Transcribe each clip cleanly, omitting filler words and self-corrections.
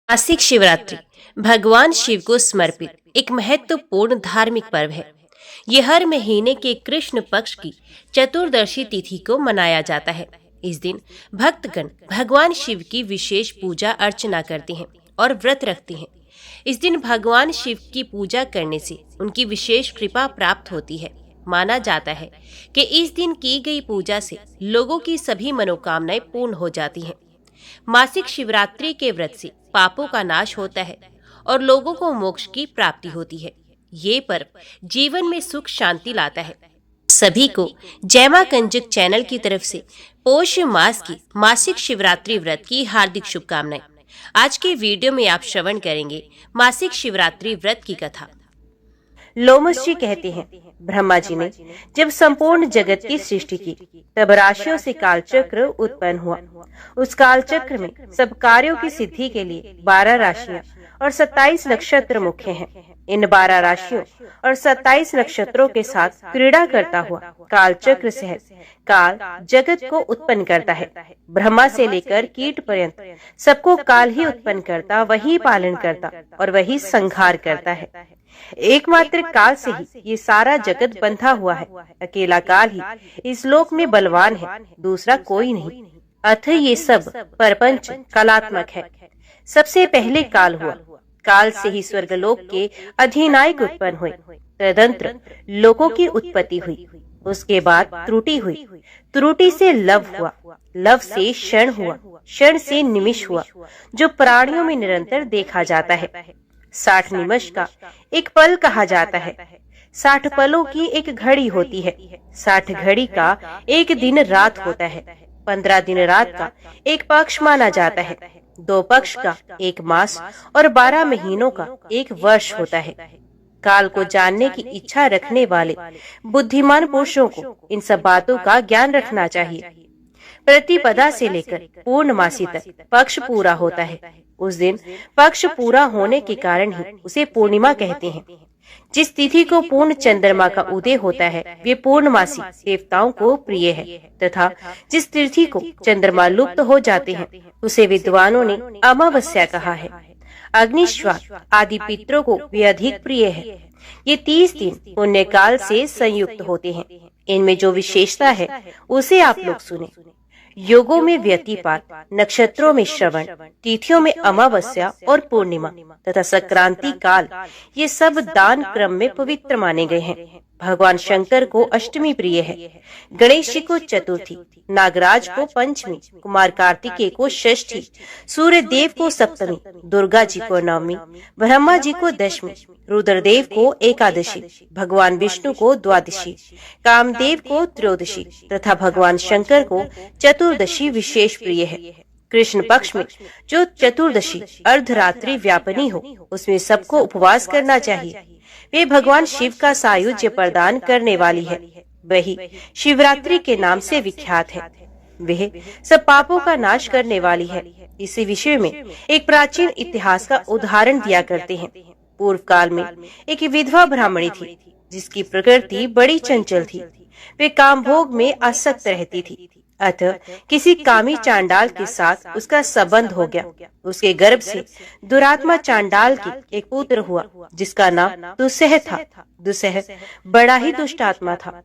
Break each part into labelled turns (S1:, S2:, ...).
S1: मासिक शिवरात्रि भगवान शिव को समर्पित एक महत्वपूर्ण धार्मिक पर्व है। यह हर महीने के कृष्ण पक्ष की चतुर्दशी तिथि को मनाया जाता है। इस दिन भक्तगण भगवान शिव की विशेष पूजा अर्चना करते हैं और व्रत रखते हैं। इस दिन भगवान शिव की पूजा करने से उनकी विशेष कृपा प्राप्त होती है। माना जाता है कि इस दिन की गई पूजा से लोगों की सभी मनोकामनाएं पूर्ण हो जाती हैं। मासिक शिवरात्रि के व्रत से पापों का नाश होता है और लोगों को मोक्ष की प्राप्ति होती है। ये पर्व जीवन में सुख शांति लाता है। सभी को जय मां कंजक चैनल की तरफ से पौष मास की मासिक शिवरात्रि व्रत की हार्दिक शुभकामनाएं। आज के वीडियो में आप श्रवण करेंगे मासिक शिवरात्रि व्रत की कथा। लोमस जी कहते हैं, ब्रह्मा जी ने जब संपूर्ण जगत की सृष्टि की तब राशियों से कालचक्र उत्पन्न हुआ। उस कालचक्र में सब कार्यों की सिद्धि के लिए 12 राशियां और 27 नक्षत्र मुख्य हैं। इन 12 राशियों और 27 नक्षत्रों के साथ क्रीड़ा करता हुआ कालचक्र सहित काल जगत को उत्पन्न करता है। ब्रह्मा से लेकर कीट पर्यंत सबको काल ही उत्पन्न करता, वही पालन करता और वही संहार करता है। एकमात्र काल से ही ये सारा जगत बंधा हुआ है। अकेला काल ही इस लोक में बलवान है, दूसरा कोई नहीं। अथ ये सब परपंच कलात्मक है। सबसे पहले काल हुआ। काल से ही स्वर्गलोक के अधिनायक उत्पन्न हुए। तदंतर लोकों की उत्पत्ति हुई। उसके बाद त्रुटि हुई। त्रुटि से लव हुआ। लव से क्षण हुआ। क्षण से निमिष हुआ, जो प्राणियों में निरंतर देखा जाता है। 60 निमिष का एक पल कहा जाता है। 60 पलों की एक घड़ी होती है। 60 घड़ी का एक दिन रात होता है। 15 दिन रात का एक पक्ष माना जाता है। 2 पक्ष का एक मास और 12 महीनों का एक वर्ष होता है। काल को जानने की इच्छा रखने वाले बुद्धिमान पुरुषों को इन सब बातों का ज्ञान रखना चाहिए। प्रतिपदा से लेकर पूर्णमासी तक पक्ष पूरा होता है। उस दिन पक्ष पूरा होने के कारण ही उसे पूर्णिमा कहते हैं। जिस तिथि को पूर्ण चंद्रमा का उदय होता है वे पूर्णमासी देवताओं को प्रिय है, तथा जिस तिथि को चंद्रमा लुप्त हो जाते हैं उसे विद्वानों ने अमावस्या कहा है। अग्निश्वास आदि पितरों को वे अधिक प्रिय है। ये 30 दिन पुण्य काल से संयुक्त होते हैं। इनमें जो विशेषता है उसे आप लोग सुने। योगों में व्यतिपात, नक्षत्रों में श्रवण, तिथियों में अमावस्या और पूर्णिमा तथा संक्रांति काल, ये सब दान क्रम में पवित्र माने गए हैं। भगवान शंकर को अष्टमी प्रिय है, गणेश जी को चतुर्थी, नागराज को पंचमी, कुमार कार्तिकेय को षष्ठी, सूर्य देव को सप्तमी, दुर्गा जी को नवमी, ब्रह्मा जी को दशमी, रुद्रदेव को एकादशी, भगवान विष्णु को द्वादशी, कामदेव को त्रयोदशी तथा भगवान शंकर को चतुर्दशी विशेष प्रिय है। कृष्ण पक्ष में जो चतुर्दशी अर्धरात्रि व्यापनी हो उसमें सबको उपवास करना चाहिए। वे भगवान शिव का सायुज्य प्रदान करने वाली है। वही शिवरात्रि के नाम से विख्यात है। वह सब पापों का नाश करने वाली है। इसी विषय में एक प्राचीन इतिहास का उदाहरण दिया करते हैं। पूर्व काल में एक विधवा ब्राह्मणी थी जिसकी प्रकृति बड़ी चंचल थी। वे कामभोग में आसक्त रहती थी। अतः किसी कामी चांडाल के साथ उसका संबंध हो गया। उसके गर्भ से दुरात्मा चांडाल की एक पुत्र हुआ जिसका नाम दुस्सह था। दुस्सह बड़ा ही दुष्ट आत्मा था।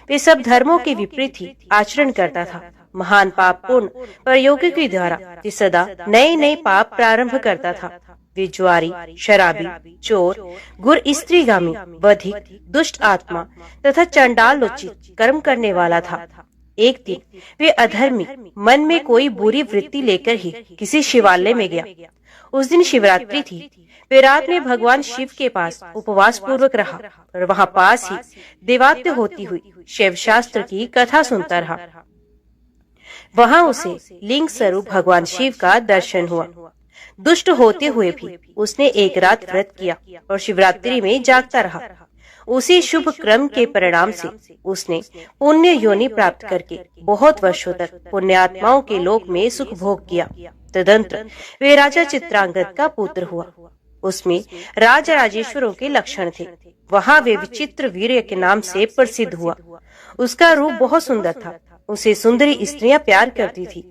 S1: वे सब धर्मों के विपरीत ही आचरण करता था। महान पाप पूर्ण प्रयोगों के द्वारा वे सदा नए नए पाप प्रारंभ करता था। वे ज्वारी, शराबी, चोर, गुर स्त्रीगामी, बधिक, दुष्ट आत्मा तथा चांडालोचित कर्म करने वाला था। एक दिन वे अधर्मी मन में कोई बुरी वृत्ति लेकर ही किसी शिवालय में गया। उस दिन शिवरात्रि थी। वे रात में भगवान शिव के पास उपवास पूर्वक रहा और वहाँ पास ही देवात्य होती हुई शिव शास्त्र की कथा सुनता रहा। वहाँ उसे लिंग स्वरूप भगवान शिव का दर्शन हुआ। दुष्ट होते हुए भी उसने एक रात व्रत किया और शिवरात्रि में जागता रहा। उसी शुभ क्रम के परिणाम से उसने पुण्य योनि प्राप्त करके बहुत वर्षों तक पुण्यात्माओं के लोक में सुख भोग किया। तदंतर वे राजा चित्रांगद का पुत्र हुआ। उसमें राज राजेश्वरों के लक्षण थे। वहाँ वे विचित्र वीर्य के नाम से प्रसिद्ध हुआ। उसका रूप बहुत सुंदर था। उसे सुंदरी स्त्रियां प्यार करती थी।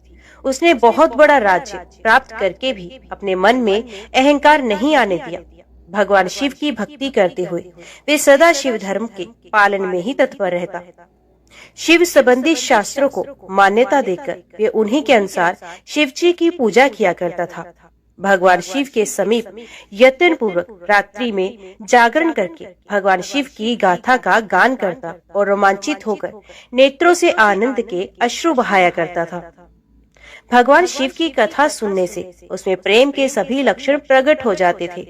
S1: उसने बहुत बड़ा राज्य प्राप्त करके भी अपने मन में अहंकार नहीं आने दिया। भगवान शिव की भक्ति करते हुए वे सदा शिव धर्म के पालन में ही तत्पर रहता। शिव संबंधी शास्त्रों को मान्यता देकर वे उन्हीं के अनुसार शिव जी की पूजा किया करता था। भगवान शिव के समीप यत्न पूर्वक रात्रि में जागरण करके भगवान शिव की गाथा का गान करता और रोमांचित होकर नेत्रों से आनंद के अश्रु बहाया करता था। भगवान शिव की कथा सुनने से उसमें प्रेम के सभी लक्षण प्रकट हो जाते थे।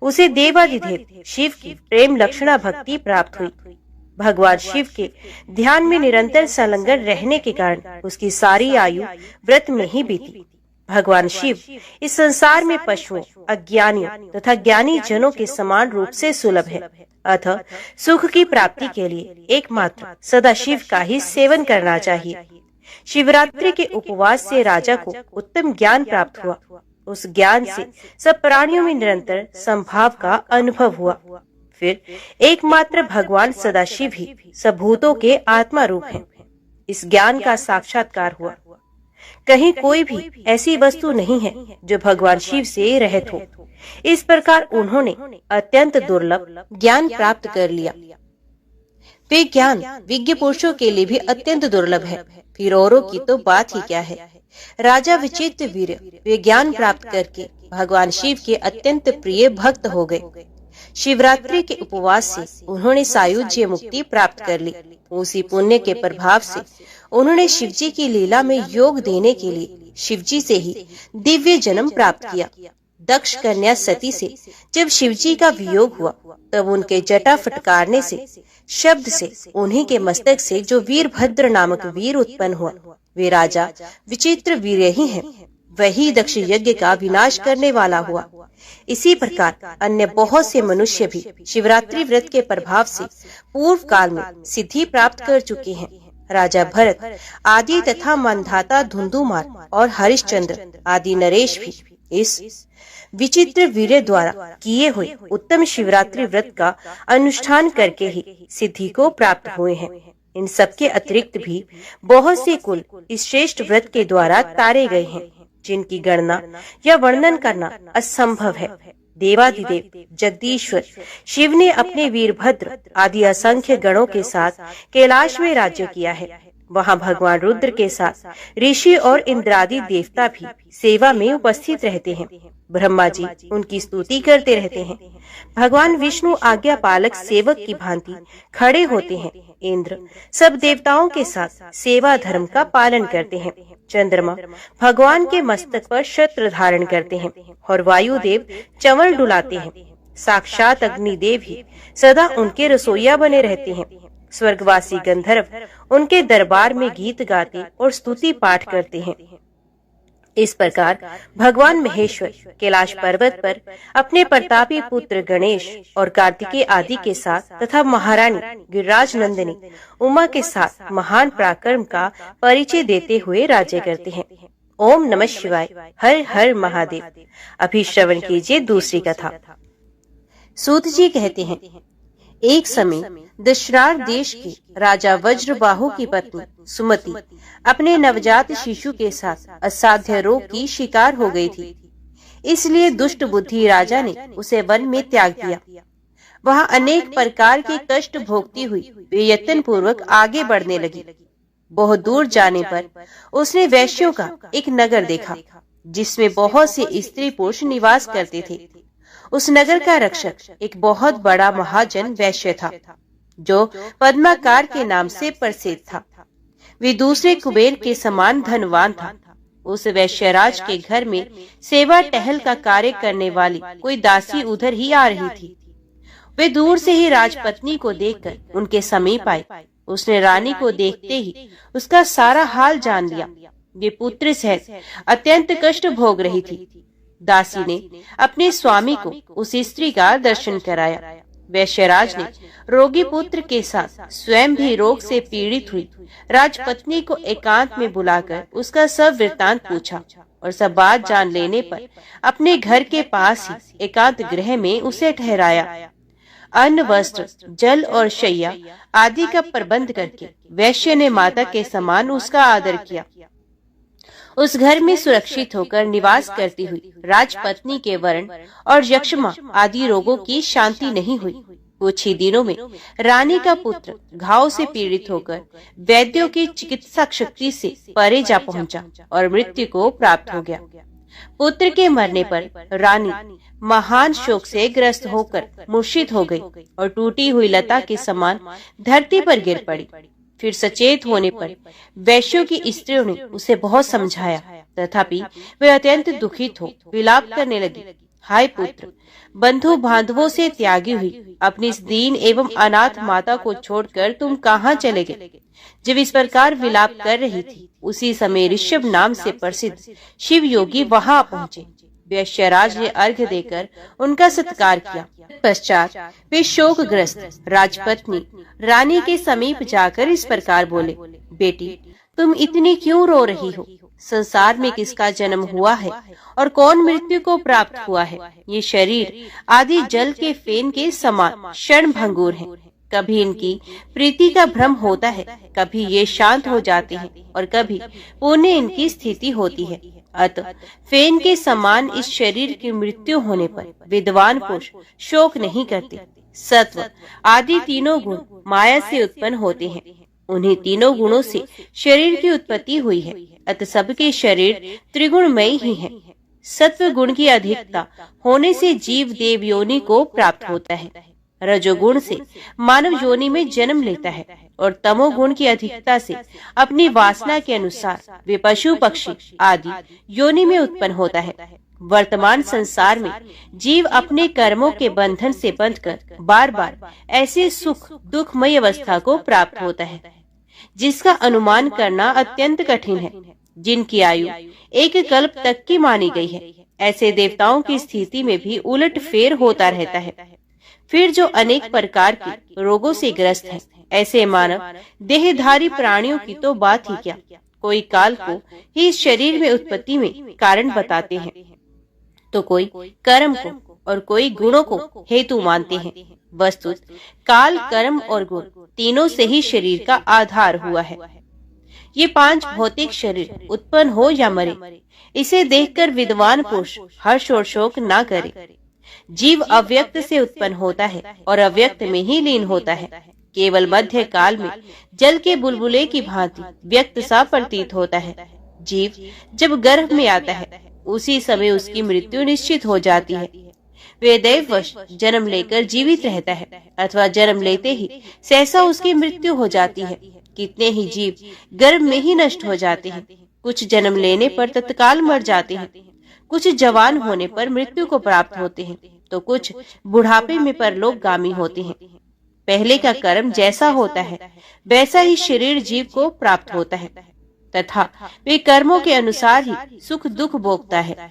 S1: उसे देवाधिदेव शिव की प्रेम लक्षणा भक्ति प्राप्त हुई। भगवान शिव के ध्यान में निरंतर संलग्न रहने के कारण उसकी सारी आयु व्रत में ही बीती। भगवान शिव इस संसार में पशुओं, अज्ञानियों तथा ज्ञानी जनों के समान रूप से सुलभ है। अतः सुख की प्राप्ति के लिए एकमात्र सदा शिव का ही सेवन करना चाहिए। शिवरात्रि के उपवास से राजा को उत्तम ज्ञान प्राप्त हुआ। उस ज्ञान से सब प्राणियों में निरंतर संभाव का अनुभव हुआ। फिर एकमात्र भगवान सदाशिव ही सब भूतों के आत्मा रूप हैं। इस ज्ञान का साक्षात्कार हुआ। कहीं कोई भी ऐसी वस्तु नहीं है जो भगवान शिव से रहित हो। इस प्रकार उन्होंने अत्यंत दुर्लभ ज्ञान प्राप्त कर लिया। वे ज्ञान विज्ञ पुरुषों के लिए भी अत्यंत दुर्लभ है, फिर औरों की तो बात ही क्या है। राजा विचित्र वीर वे ज्ञान प्राप्त करके भगवान शिव के अत्यंत प्रिय भक्त हो गए। शिवरात्रि के उपवास से उन्होंने सायुज्य मुक्ति प्राप्त कर ली। उसी पुण्य के प्रभाव से उन्होंने शिवजी की लीला में योग देने के लिए शिवजी से ही दिव्य जन्म प्राप्त किया। दक्ष कन्या सती से जब शिवजी का वियोग हुआ तब उनके जटा फटकारने से शब्द से उन्हीं के मस्तक से जो वीरभद्र नामक वीर उत्पन्न हुआ, वे राजा विचित्र वीर ही हैं। वही दक्ष यज्ञ का विनाश करने वाला हुआ। इसी प्रकार अन्य बहुत से मनुष्य भी शिवरात्रि व्रत के प्रभाव से पूर्व काल में सिद्धि प्राप्त कर चुके हैं। राजा भरत आदि तथा मंधाता धुंधुमार और हरिश्चंद्र आदि नरेश भी इस विचित्र वीर द्वारा किए हुए उत्तम शिवरात्रि व्रत का अनुष्ठान करके ही सिद्धि को प्राप्त हुए हैं। इन सबके अतिरिक्त भी बहुत से कुल इस श्रेष्ठ व्रत के द्वारा तारे गए हैं, जिनकी गणना या वर्णन करना असंभव है। देवाधिदेव जगदीश्वर शिव ने अपने वीरभद्र आदि असंख्य गणों के साथ कैलाश में राज्य किया है। वहाँ भगवान रुद्र के साथ ऋषि और इंद्रादि देवता भी सेवा में उपस्थित रहते हैं। ब्रह्मा जी उनकी स्तुति करते रहते हैं। भगवान विष्णु आज्ञा पालक सेवक की भांति खड़े होते हैं। इंद्र सब देवताओं के साथ सेवा धर्म का पालन करते हैं। चंद्रमा भगवान के मस्तक पर छत्र धारण करते हैं और वायुदेव चंवर डुलाते हैं। साक्षात अग्निदेव ही सदा उनके रसोइया बने रहते हैं। स्वर्गवासी गंधर्व उनके दरबार में गीत गाते और स्तुति पाठ करते हैं। इस प्रकार भगवान महेश्वर कैलाश पर्वत पर अपने प्रतापी पुत्र गणेश और कार्तिकेय आदि के साथ तथा महारानी गिरिराज नंदिनी उमा के साथ महान पराक्रम का परिचय देते हुए राज्य करते हैं। ओम नमः शिवाय। हर हर महादेव। अभी श्रवण कीजिए दूसरी कथा। सूत जी कहते हैं, एक समय दशरार देश के राजा वज्रबाहु की पत्नी सुमति अपने नवजात शिशु के साथ असाध्य रोग की शिकार हो गई थी। इसलिए दुष्ट बुद्धि राजा ने उसे वन में त्याग दिया। वहाँ अनेक प्रकार के कष्ट भोगती हुई वे यत्न पूर्वक आगे बढ़ने लगी। बहुत दूर जाने पर उसने वैश्यों का एक नगर देखा, जिसमें बहुत से स्त्री पुरुष निवास करते थे। उस नगर का रक्षक एक बहुत बड़ा महाजन वैश्य था, जो पद्माकार के नाम से प्रसिद्ध था। वे दूसरे कुबेर के समान धनवान था। उस वैश्यराज के घर में सेवा टहल का कार्य करने वाली कोई दासी उधर ही आ रही थी। वे दूर से ही राजपत्नी को देखकर उनके समीप आई। उसने रानी को देखते ही उसका सारा हाल जान लिया। वे पुत्र सहित अत्यंत कष्ट भोग रही थी। दासी ने अपने स्वामी को उस स्त्री का दर्शन कराया। वैश्यराज ने रोगी पुत्र के साथ स्वयं भी रोग से पीड़ित हुई राजपत्नी को एकांत में बुलाकर उसका सब वृत्तांत पूछा और सब बात जान लेने पर अपने घर के पास ही एकांत गृह में उसे ठहराया। अन्न, वस्त्र, जल और शैया आदि का प्रबंध करके वैश्य ने माता के समान उसका आदर किया। उस घर में सुरक्षित होकर निवास करती हुई राजपत्नी के वर्ण और यक्ष्मा आदि रोगों की शांति नहीं हुई। कुछ ही दिनों में रानी का पुत्र घाव से पीड़ित होकर वैद्यों की चिकित्सा शक्ति से परे जा पहुंचा और मृत्यु को प्राप्त हो गया। पुत्र के मरने पर रानी महान शोक से ग्रस्त होकर मूर्छित हो गई और टूटी हुई लता के समान धरती पर गिर पड़ी। फिर सचेत होने पर वैश्यों की स्त्रियों ने उसे बहुत समझाया, तथापि वे अत्यंत दुखित हो विलाप करने लगी। हाय पुत्र, बंधु बांधवों से त्यागी हुई अपनी इस दीन एवं अनाथ माता को छोड़कर तुम कहाँ चले गए? जब इस प्रकार विलाप कर रही थी, उसी समय ऋषभ नाम से प्रसिद्ध शिव योगी वहां पहुंचे। वैश्यराज ने अर्घ्य देकर उनका सत्कार किया। पश्चात वे शोकग्रस्त राजपत्नी रानी के समीप जाकर इस प्रकार बोले, बेटी, तुम इतनी क्यों रो रही हो? संसार में किसका जन्म हुआ है और कौन मृत्यु को प्राप्त हुआ है? ये शरीर आदि जल के फेन के समान क्षण भंगुर है। कभी इनकी प्रीति का भ्रम होता है, कभी ये शांत हो जाते हैं और कभी पुनः इनकी स्थिति होती है। अतः फेन के समान इस शरीर की मृत्यु होने पर विद्वान पुरुष शोक नहीं करते। सत्व आदि तीनों गुण माया से उत्पन्न होते हैं। उन्हीं तीनों गुणों से शरीर की उत्पत्ति हुई है। अतः सबके शरीर त्रिगुणमय ही हैं। सत्व गुण की अधिकता होने से जीव देव योनि को प्राप्त होता है। रजोगुण से मानव योनि में जन्म लेता है और तमोगुण की अधिकता से अपनी वासना के अनुसार वे पशु पक्षी आदि योनि में उत्पन्न होता है। वर्तमान संसार में जीव अपने कर्मों के बंधन से बंधकर बार बार ऐसे सुख दुखमय अवस्था को प्राप्त होता है जिसका अनुमान करना अत्यंत कठिन है। जिनकी आयु एक कल्प तक की मानी गई है, ऐसे देवताओं की स्थिति में भी उलट फेर होता रहता है। फिर जो अनेक प्रकार के रोगों से ग्रस्त हैं, ऐसे मानव देहधारी प्राणियों की तो बात ही क्या। कोई काल को ही इस शरीर में उत्पत्ति में कारण बताते हैं, तो कोई कर्म को और कोई गुणों को हेतु मानते हैं। वस्तुत काल, कर्म और गुण तीनों से ही शरीर का आधार हुआ है। ये पांच भौतिक शरीर उत्पन्न हो या मरे, इसे देखकर विद्वान पुरुष हर्ष और शोक न करे। जीव अव्यक्त से उत्पन्न होता है और अव्यक्त में ही लीन होता है। केवल मध्य काल में जल के बुलबुले की भांति व्यक्त सा प्रतीत होता है। जीव जब गर्भ में आता है, उसी समय उसकी मृत्यु निश्चित हो जाती है। वे दैववश जन्म लेकर जीवित रहता है अथवा जन्म लेते ही सहसा उसकी मृत्यु हो जाती है। कितने ही जीव गर्भ में ही नष्ट हो जाते हैं। कुछ जन्म लेने पर तत्काल मर जाते हैं, कुछ जवान होने पर मृत्यु को प्राप्त होते हैं, तो कुछ बुढ़ापे में परलोकगामी होते हैं। पहले का कर्म जैसा होता है वैसा ही शरीर जीव को प्राप्त होता है तथा वे कर्मों के अनुसार ही सुख दुख भोगता है।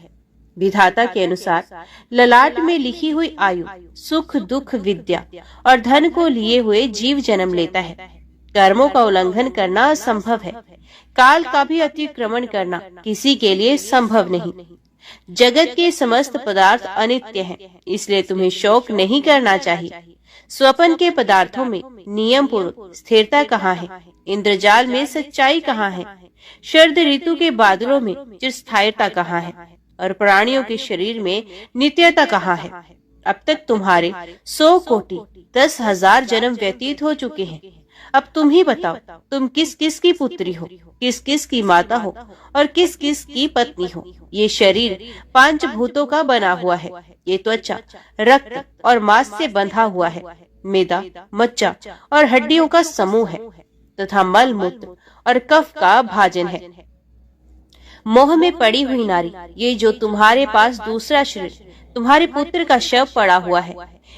S1: विधाता के अनुसार ललाट में लिखी हुई आयु, सुख दुख, विद्या और धन को लिए हुए जीव जन्म लेता है। कर्मों का उल्लंघन करना असंभव है। काल का भी अतिक्रमण करना किसी के लिए संभव नहीं। जगत के समस्त पदार्थ अनित्य हैं, इसलिए तुम्हें शोक नहीं करना चाहिए। स्वप्न के पदार्थों में नियम पूर्वक स्थिरता कहाँ है? इंद्रजाल में सच्चाई कहाँ है? शरद ऋतु के बादलों में चिरस्थायिता कहाँ है? और प्राणियों के शरीर में नित्यता कहाँ है? अब तक तुम्हारे 100 कोटि 10,000 जन्म व्यतीत हो चुके हैं। अब तुम ही बताओ, तुम किस किस की पुत्री हो, किस किस की माता हो और किस किस की पत्नी हो। ये शरीर 5 भूतों का बना हुआ है। ये त्वचा, रक्त और मांस से बंधा हुआ है। मेदा, मज्जा और हड्डियों का समूह है तथा मल मूत्र और कफ का भाजन है। मोह में पड़ी हुई नारी, ये जो तुम्हारे पास दूसरा शरीर तुम्हारे पुत्र का शव पड़ा हुआ है,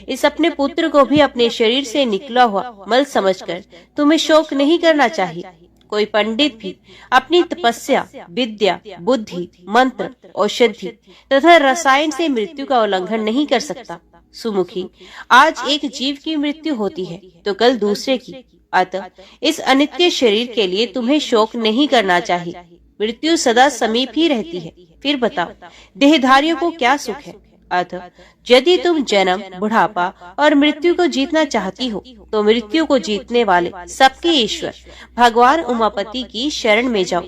S1: इस अपने पुत्र को भी अपने शरीर से निकला हुआ मल समझकर तुम्हें शोक नहीं करना चाहिए। कोई पंडित भी अपनी तपस्या, विद्या, बुद्धि, मंत्र, औषधि तथा रसायन से मृत्यु का उल्लंघन नहीं कर सकता। सुमुखी, आज एक जीव की मृत्यु होती है तो कल दूसरे की। अतः इस अनित्य शरीर के लिए तुम्हें शोक नहीं करना चाहिए। मृत्यु सदा समीप ही रहती है। फिर बताओ, देहधारियों को क्या सुख है? अतः यदि तुम जन्म, बुढ़ापा और मृत्यु को जीतना चाहती हो तो मृत्यु को जीतने वाले सबके ईश्वर भगवान उमापति की शरण में जाओ।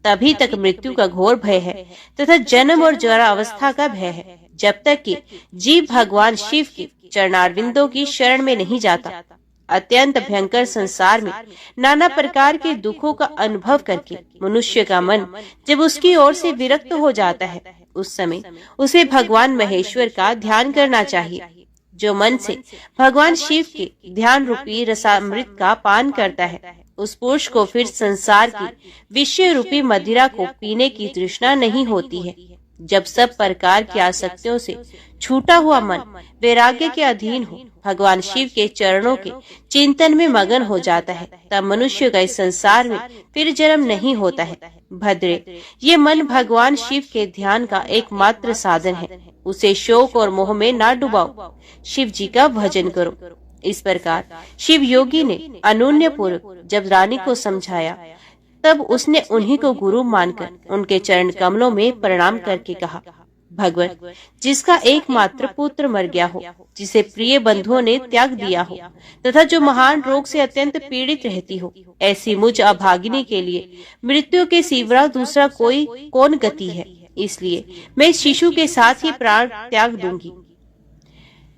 S1: तभी तक मृत्यु का घोर भय है तथा जन्म और जरावस्था का भय है, जब तक कि जीव भगवान शिव के चरणारविंदों की शरण में नहीं जाता। अत्यंत भयंकर संसार में नाना प्रकार के दुखों का अनुभव करके मनुष्य का मन जब उसकी ओर से विरक्त हो जाता है, उस समय उसे भगवान महेश्वर का ध्यान करना चाहिए। जो मन से भगवान शिव के ध्यान रूपी रसामृत का पान करता है, उस पुरुष को फिर संसार की विषय रूपी मदिरा को पीने की तृष्णा नहीं होती है। जब सब प्रकार की आसक्तियों से छूटा हुआ मन वैराग्य के अधीन हो भगवान शिव के चरणों के चिंतन में मगन हो जाता है, तब मनुष्य का इस संसार में फिर जन्म नहीं होता है। भद्रे, ये मन भगवान शिव के ध्यान का एकमात्र साधन है। उसे शोक और मोह में ना डुबाओ, शिव जी का भजन करो। इस प्रकार शिव योगी ने अनून्य पूर्वक जब रानी को समझाया, तब उसने उन्हीं को गुरु मानकर उनके चरण कमलों में प्रणाम करके कहा, भगवत, जिसका एकमात्र पुत्र मर गया हो, जिसे प्रिय बंधुओं ने त्याग दिया हो तथा जो महान रोग से अत्यंत पीड़ित रहती हो, ऐसी मुझ अभागिनी के लिए मृत्यु के सिवा दूसरा कोई कौन गति है। इसलिए मैं इस शिशु के साथ ही प्राण त्याग दूंगी।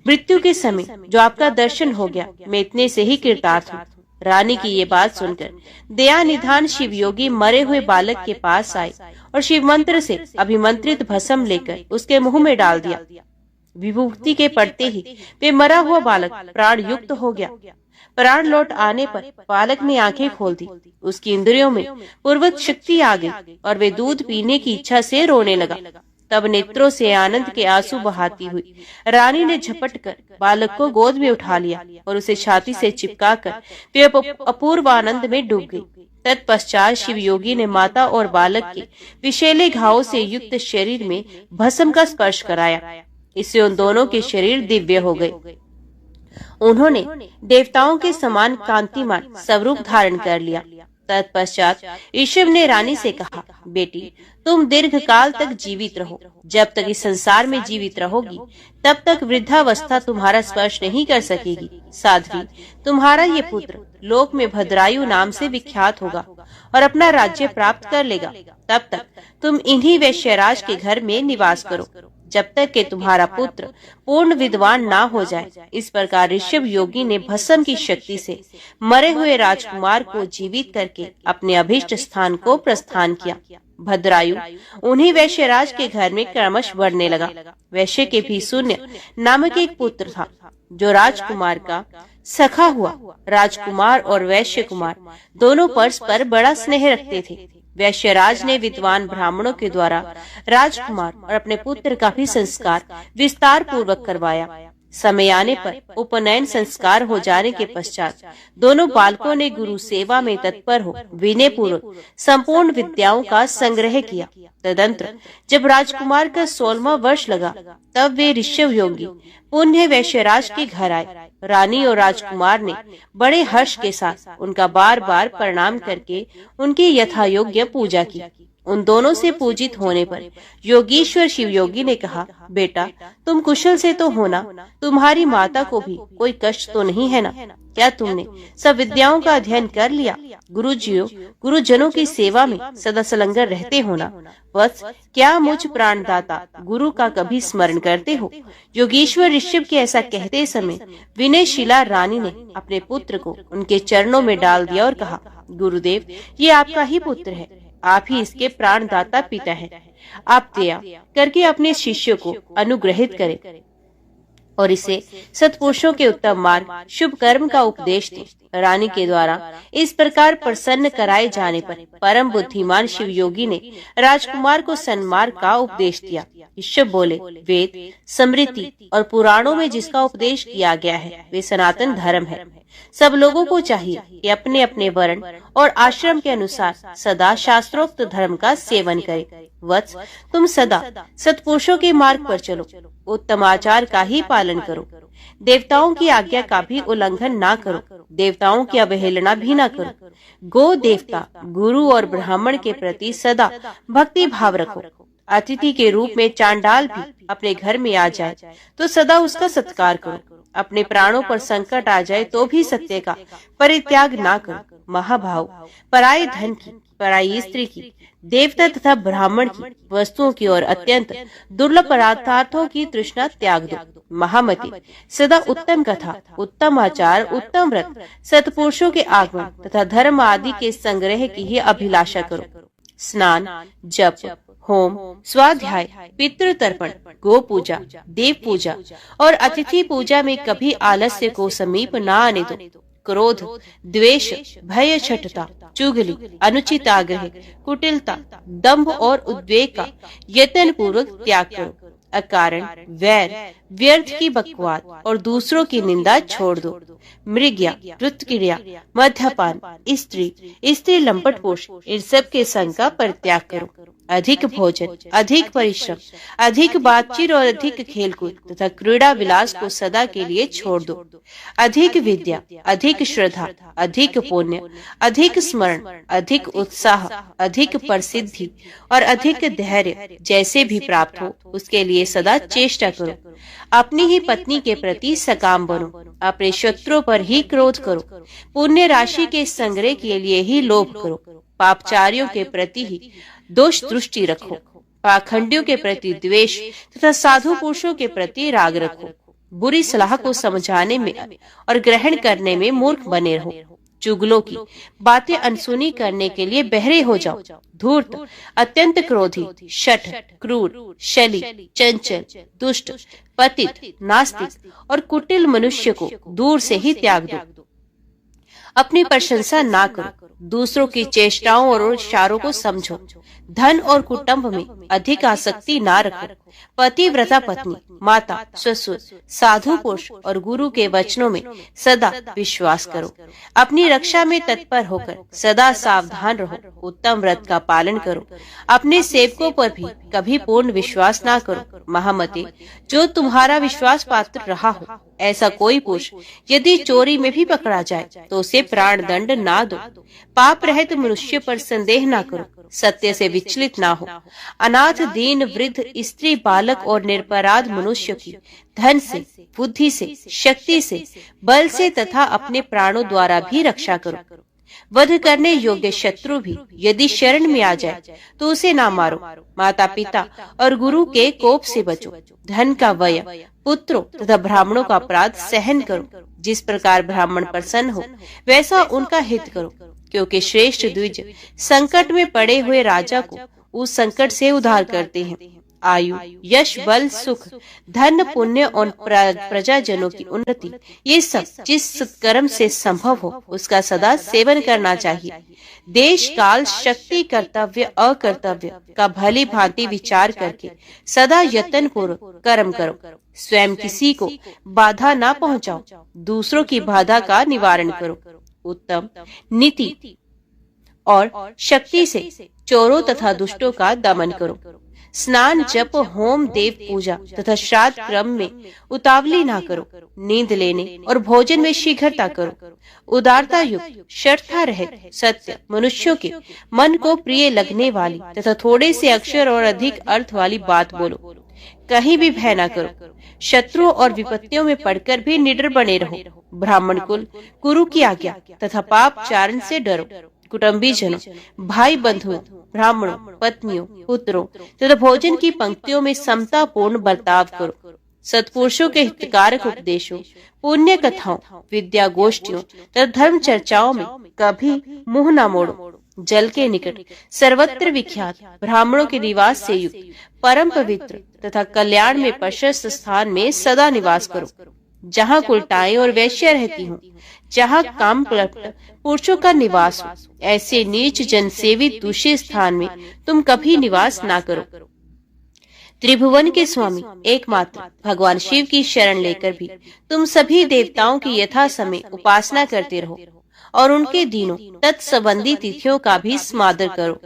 S1: मृत्यु के समय जो आपका दर्शन हो गया, मैं इतने से ही कृतार्थ हूँ। रानी की ये बात सुनकर दया निधान शिव योगी मरे हुए बालक के पास आए और शिव मंत्र से अभिमंत्रित भस्म लेकर उसके मुंह में डाल दिया। विभूति के पड़ते ही वे मरा हुआ बालक प्राण युक्त हो गया। प्राण लौट आने पर बालक ने आंखें खोल दी। उसकी इंद्रियों में पूर्वक शक्ति आ गई और वे दूध पीने की इच्छा से रोने लगा। तब नेत्रों से आनंद के आंसू बहाती हुई रानी ने झपट कर बालक को गोद में उठा लिया और उसे छाती से चिपकाकर वे अपूर्व आनंद में डूब गई। तत्पश्चात शिव योगी ने माता और बालक के विषैले घावों से युक्त शरीर में भस्म का स्पर्श कराया। इससे उन दोनों के शरीर दिव्य हो गए। उन्होंने देवताओं के समान कांतिमान स्वरूप धारण कर लिया। तत्पश्चात ईश्वर ने रानी से कहा, बेटी, तुम दीर्घ काल तक जीवित रहो। जब तक इस संसार में जीवित रहोगी, तब तक वृद्धावस्था तुम्हारा स्पर्श नहीं कर सकेगी। साध्वी, तुम्हारा ये पुत्र लोक में भद्रायु नाम से विख्यात होगा और अपना राज्य प्राप्त कर लेगा। तब तक तुम इन्हीं वैश्यराज के घर में निवास करो, जब तक कि तुम्हारा पुत्र पूर्ण विद्वान ना हो जाए। इस प्रकार ऋषभ योगी ने भस्म की शक्ति से मरे हुए राजकुमार को जीवित करके अपने अभीष्ट स्थान को प्रस्थान किया। भद्रायु उन्हीं वैश्यराज के घर में क्रमश बढ़ने लगा। वैश्य के भी शून्य नामक एक पुत्र था, जो राजकुमार का सखा हुआ। राजकुमार और वैश्य कुमार दोनों परस्पर बड़ा स्नेह रखते थे। वैश्यराज ने विद्वान ब्राह्मणों के द्वारा राजकुमार और अपने पुत्र का भी संस्कार विस्तार पूर्वक करवाया। समय आने पर उपनयन संस्कार हो जाने के पश्चात दोनों बालकों ने गुरु सेवा में तत्पर हो विनय पूर्वक संपूर्ण विद्याओं का संग्रह किया। तदंतर जब राजकुमार का 16वां वर्ष लगा, तब वे ऋषभ योगी पुण्य वैश्यराज के घर आए। रानी और राजकुमार ने बड़े हर्ष के साथ उनका बार बार प्रणाम करके उनकी यथायोग्य पूजा की। उन दोनों से पूजित होने पर योगीश्वर शिव योगी ने कहा, बेटा, तुम कुशल से तो होना, तुम्हारी माता को भी कोई कष्ट तो नहीं है ना? क्या तुमने सब विद्याओं का अध्ययन कर लिया? गुरुजनों की सेवा में सदा संलग्न रहते हो ना? वत्स, क्या मुझ प्राणदाता गुरु का कभी स्मरण करते हो? योगीश्वर ऋषभ के ऐसा कहते समय विनयशीला रानी ने अपने पुत्र को उनके चरणों में डाल दिया और कहा, गुरुदेव, ये आपका ही पुत्र है, आप ही इसके प्राणदाता पिता हैं। आप दया करके अपने शिष्य को अनुग्रहित करें और इसे सत्पुरुषों के उत्तम मार्ग शुभ कर्म का उपदेश दें। रानी के द्वारा इस प्रकार प्रसन्न कराए जाने पर परम बुद्धिमान शिव योगी ने राजकुमार को सन्मार्ग का उपदेश दिया। ऋषभ बोले, वेद, स्मृति और पुराणों में जिसका उपदेश किया गया है वे सनातन धर्म है। सब लोगों को चाहिए कि अपने अपने वर्ण और आश्रम के अनुसार सदा शास्त्रोक्त धर्म का सेवन करें। वत्स, तुम सदा सत्पुरुषों के मार्ग पर चलो, उत्तम आचार का ही पालन करो, देवताओं की आज्ञा का भी उल्लंघन ना करो, देवताओं की अवहेलना भी ना करो। गो देवता, गुरु और ब्राह्मण के प्रति सदा भक्ति भाव रखो। अतिथि के रूप में चांडाल भी अपने घर में आ जाए तो सदा उसका सत्कार करो। अपने प्राणों पर संकट आ जाए तो भी सत्य का परित्याग ना करो। महाभाव, पराये धन की पराई स्त्री की, देवता तथा ब्राह्मण की, वस्तुओं की और अत्यंत दुर्लभ पदार्थों की तृष्णा त्याग दो। महामती, सदा उत्तम कथा, उत्तम आचार, उत्तम व्रत, सत्पुरुषों के आगमन तथा धर्म आदि के संग्रह की ही अभिलाषा करो। स्नान, जप, होम, स्वाध्याय, पितृ तर्पण, गो पूजा, देव पूजा और अतिथि पूजा में कभी आलस्य को समीप न आने दो। क्रोध, द्वेष, भय, छठता, चुगली, अनुचित आग्रह, कुटिलता, दंभ और उद्वेग का यत्न पूर्वक त्याग करो। अकारण वैर, व्यर्थ की बकवाद और दूसरों की निंदा छोड़ दो। मृग्या, कृतक्रिया, मद्यपान, स्त्री लंपटपोष, इन सब के संग का परित्याग करो। अधिक भोजन, अधिक परिश्रम, अधिक बातचीत और अधिक खेलकूद तथा क्रीड़ा विलास को सदा के लिए छोड़ दो। अधिक विद्या, अधिक श्रद्धा, अधिक पुण्य, अधिक स्मरण, अधिक उत्साह, अधिक प्रसिद्धि और अधिक धैर्य जैसे भी प्राप्त हो उसके लिए सदा चेष्टा करो। अपनी ही पत्नी के प्रति सकाम बनो, अपने शत्रुओं पर ही क्रोध करो, पुण्य राशि के संग्रह के लिए ही लोभ करो, पापचारियों के प्रति ही दोष दृष्टि रखो, पाखंडियों के प्रति द्वेष तथा साधु पुरुषों के प्रति राग रखो। बुरी सलाह को समझाने में और ग्रहण करने में मूर्ख बने रहो। चुगलों की बातें अनसुनी करने के लिए बहरे हो जाओ। धूर्त, अत्यंत क्रोधी, शठ, क्रूर, शली, चंचल, दुष्ट, पतित, नास्तिक और कुटिल मनुष्य को दूर से ही त्याग दो। अपनी प्रशंसा ना करो, दूसरों की चेष्टाओं और इशारों को समझो। धन और कुटुंब में अधिक आसक्ति ना रखो। पतिव्रता पत्नी, माता, ससुर, साधु पुरुष और गुरु के वचनों में सदा विश्वास करो। अपनी रक्षा में तत्पर होकर सदा सावधान रहो। उत्तम व्रत का पालन करो। अपने सेवकों पर भी कभी पूर्ण विश्वास ना करो। महामते, जो तुम्हारा विश्वास पात्र रहा हो ऐसा कोई पुरुष यदि चोरी में भी पकड़ा जाए तो उसे प्राण दंड ना दो। पाप रहित मनुष्य पर संदेह ना करो। सत्य से विचलित ना हो। अनाथ, दीन, वृद्ध, स्त्री, बालक और निरपराध मनुष्य की धन से, बुद्धि से, शक्ति से, बल से तथा अपने प्राणों द्वारा भी रक्षा करो। वध करने योग्य शत्रु भी यदि शरण में आ जाए तो उसे ना मारो। माता पिता और गुरु के कोप से बचो। धन का व्यय, पुत्रों तथा ब्राह्मणों का अपराध सहन करो। जिस प्रकार ब्राह्मण प्रसन्न हो वैसा उनका हित करो, क्योंकि श्रेष्ठ द्विज संकट में पड़े हुए राजा को उस संकट से उद्धार करते हैं। आयु, यश, बल, सुख, धन, पुण्य और प्रजाजनों की उन्नति, ये सब जिस सत्कर्म से संभव हो उसका सदा सेवन करना चाहिए। देश, काल, शक्ति, कर्तव्य, अकर्तव्य का भली भांति विचार करके सदा यत्न पूर्वक कर्म करो। स्वयं किसी को बाधा ना पहुंचाओ। दूसरों की बाधा का निवारण करो। उत्तम नीति और शक्ति से चोरों तथा दुष्टों का दमन करो। स्नान, जप, होम, देव पूजा तथा श्राद्ध क्रम में उतावली ना करो। नींद लेने और भोजन में शीघ्रता करो। उदारता युक्त, शर्ता रहित, सत्य, मनुष्यों के मन को प्रिय लगने वाली तथा थोड़े से अक्षर और अधिक अर्थ वाली बात बोलो। कहीं भी भय न करो। शत्रुओं और विपत्तियों में पड़कर भी निडर बने रहो। ब्राह्मण कुल, गुरु की आज्ञा तथा पाप चारण से डरो। कुटुंबी जनों, भाई बंधुओं, ब्राह्मणों, पत्नियों, पुत्रों तथा भोजन की पंक्तियों में समता पूर्ण बर्ताव करो। सत्पुरुषों के हितकारक उपदेशों, पुण्य कथाओं, विद्या गोष्ठियों तथा धर्म चर्चाओं में कभी मुंह न मोड़ो। जल के निकट सर्वत्र विख्यात ब्राह्मणों के निवास से युक्त परम पवित्र तथा कल्याण में प्रशस्त स्थान में सदा निवास करो। जहाँ कुलटाएं और वैश्य रहती हूँ, जहाँ काम क्लप्त पुरुषों का निवास हो, ऐसे नीच जनसेवित दूषित स्थान में तुम कभी निवास ना करो। त्रिभुवन के स्वामी एकमात्र भगवान शिव की शरण लेकर भी तुम सभी देवताओं की यथा समय उपासना करते रहो और उनके दिनों तत्संबंधी तिथियों का भी स्मादर करो।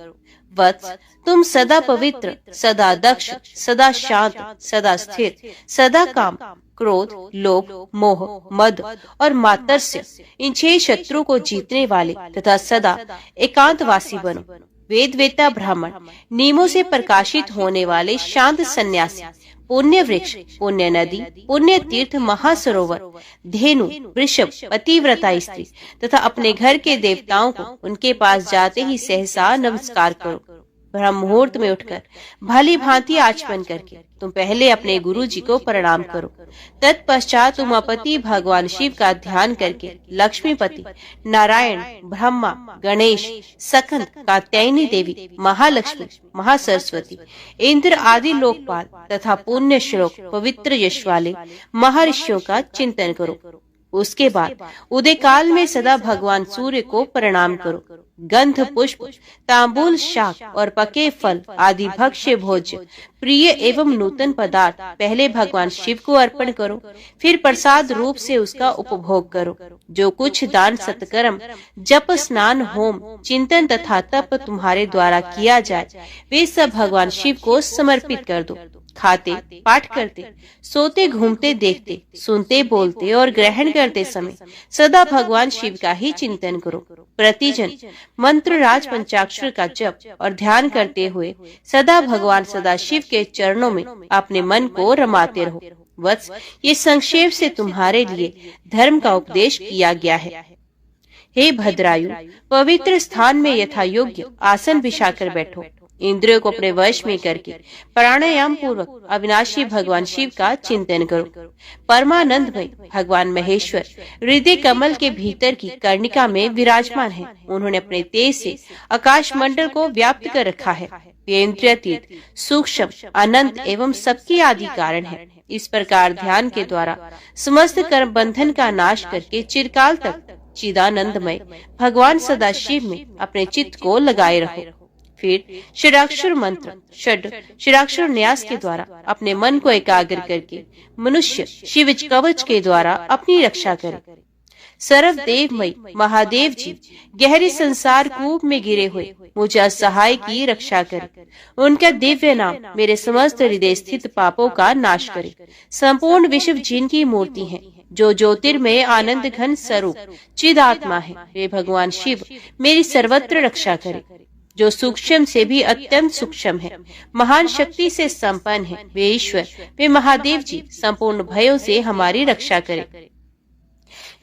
S1: वत्स, तुम सदा पवित्र, सदा दक्ष, सदा शांत, सदा स्थिर, सदा काम, क्रोध, लोभ, मोह, मद और मात्सर्य, इन 6 शत्रु को जीतने वाले तथा सदा एकांतवासी बनो। वेद वेता ब्राह्मण, नियमों से प्रकाशित होने वाले शांत सन्यासी, पुण्य वृक्ष, पुण्य नदी, पुण्य तीर्थ, महासरोवर, धेनु, वृषभ, पतिव्रता स्त्री तथा अपने घर के देवताओं को उनके पास जाते ही सहसा नमस्कार करो। ब्रह्म मुहूर्त में उठकर भली भांति आचमन करके तुम पहले अपने गुरु जी को प्रणाम करो। तत्पश्चात उमापति भगवान शिव का ध्यान करके लक्ष्मीपति, नारायण, ब्रह्मा, गणेश, सकंद, कात्यायनी देवी, महालक्ष्मी, महासरस्वती, इंद्र आदि लोकपाल तथा पुण्य श्लोक पवित्र यश वाले महर्षियों का चिंतन करो। उसके बाद उदय काल में सदा भगवान सूर्य को प्रणाम करो। गंध, पुष्प, तांबूल, शाक और पके फल आदि भक्ष्य भोज्य प्रिय एवं नूतन पदार्थ पहले भगवान शिव को अर्पण करो, फिर प्रसाद रूप से उसका उपभोग करो। जो कुछ दान, सत्कर्म, जप, स्नान, होम, चिंतन तथा तप तुम्हारे द्वारा किया जाए वे सब भगवान शिव को समर्पित कर दो। खाते, पाठ करते, सोते, घूमते, देखते, सुनते, बोलते और ग्रहण करते समय सदा भगवान शिव का ही चिंतन करो। प्रतिजन मंत्र राज पंचाक्षर का जप और ध्यान करते हुए सदा भगवान सदाशिव के चरणों में अपने मन को रमाते रहो। वत्स, ये संक्षेप से तुम्हारे लिए धर्म का उपदेश किया गया है। हे भद्रायु, पवित्र स्थान में यथा योग्य आसन बिछाकर बैठो। इंद्रियों को अपने वश में करके प्राणायाम पूर्वक अविनाशी भगवान शिव का चिंतन करो। परमानंदमय भगवान महेश्वर हृदय कमल के भीतर की कर्णिका में विराजमान है। उन्होंने अपने तेज से आकाश मंडल को व्याप्त कर रखा है। वे इंद्रियातीत, सूक्ष्म, अनंत एवं सबके आदि कारण है। इस प्रकार ध्यान के द्वारा समस्त कर्म बंधन का नाश करके चिरकाल तक चिदानंदमय भगवान सदाशिव में अपने चित्त को लगाए रहो। फिर षडाक्षर मंत्र, षडाक्षर न्यास के द्वारा अपने मन को एकाग्र करके मनुष्य शिव कवच के द्वारा अपनी रक्षा करे। सर्वदेवमय महादेव जी गहरे संसार कूप में गिरे हुए मुझे असहाय की रक्षा करे। उनका दिव्य नाम मेरे समस्त हृदय स्थित पापों का नाश करे। संपूर्ण विश्व जिनकी मूर्ति है, जो ज्योतिर्मय आनंद घन स्वरूप चिदात्मा है, वे भगवान शिव मेरी सर्वत्र रक्षा करे। जो सूक्ष्म से भी अत्यंत सूक्ष्म है, महान शक्ति से संपन्न है, वे ईश्वर, वे महादेव जी संपूर्ण भयों से हमारी रक्षा करे।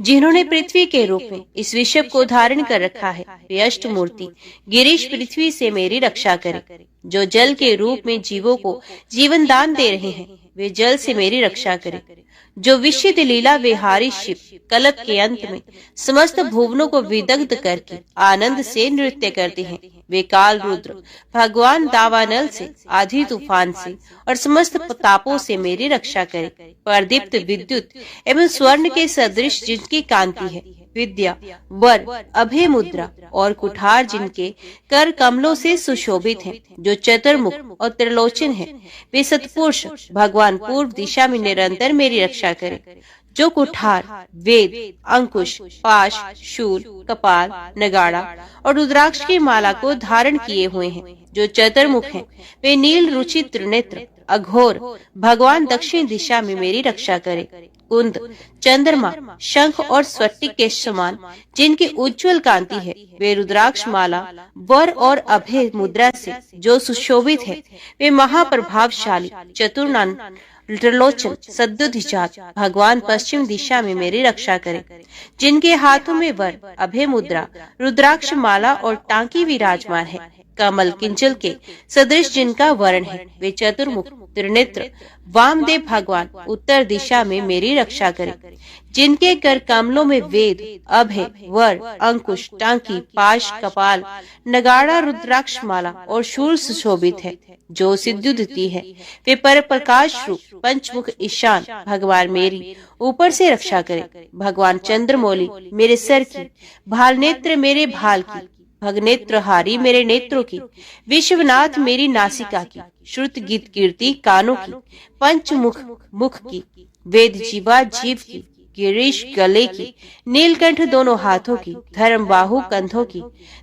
S1: जिन्होंने पृथ्वी के रूप में इस विश्व को धारण कर रखा है, वे अष्टमूर्ति गिरीश पृथ्वी से मेरी रक्षा करे। जो जल के रूप में जीवों को जीवन दान दे रहे हैं, वे जल से मेरी रक्षा करे। जो विशिद लीला विहारी शिव कल्प के अंत में समस्त भुवनों को विदग्ध करके आनंद से नृत्य करते हैं, वे काल रुद्र भगवान दावानल से, आधी तूफान से और समस्त तापों से मेरी रक्षा करे। प्रदीप्त विद्युत एवं स्वर्ण के सदृश जिनकी कांति है, विद्या, वर, अभय मुद्रा और कुठार जिनके कर कमलों से सुशोभित हैं, जो चतुर्मुख और त्रिलोचन है, वे सत्पुरुष भगवान पूर्व दिशा में निरंतर मेरी रक्षा करे। जो कुठार, वेद, अंकुश, पाश, शूल, कपाल, नगाड़ा और रुद्राक्ष की माला को धारण किए हुए हैं, जो चतुर्मुख हैं, वे नील रुचि त्रिनेत्र अघोर भगवान दक्षिण दिशा में मेरी रक्षा करे। कुंद, चंद्रमा, शंख और स्वस्तिक के समान जिनकी उज्जवल कांति है, वे रुद्राक्ष माला, वर और अभय मुद्रा से जो सुशोभित है, वे महाप्रभावशाली चतुर्नान त्रिलोचन सद्युधिजात भगवान पश्चिम दिशा में मेरी रक्षा करे। जिनके हाथों में वर, अभय मुद्रा, रुद्राक्ष माला और टांकी विराजमान है, कमल किंचल के सदृश जिनका वर्ण है, वे चतुर्मुख त्रिनेत्र वामदेव भगवान उत्तर दिशा में मेरी रक्षा करे। जिनके कर कमलों में वेद, अभय, वर, अंकुश, टांकी, पाश, कपाल, नगाड़ा, रुद्राक्ष माला और शूल सुशोभित है, जो सिद्युदिति है, वे पर प्रकाश रूप पंचमुख ईशान भगवान मेरी ऊपर से रक्षा करे। भगवान चंद्रमौली मेरे सर की, भाल नेत्र मेरे भाल की, भगनेत्रहारी मेरे नेत्रों की, विश्वनाथ मेरी नासिका की, श्रुत गीत कीर्ति कानों की, पंचमुख मुख की, वेद जीवा जीव की, गिरीश गले की, नीलकंठ दोनों हाथों की, धर्म बाहु कंधों की,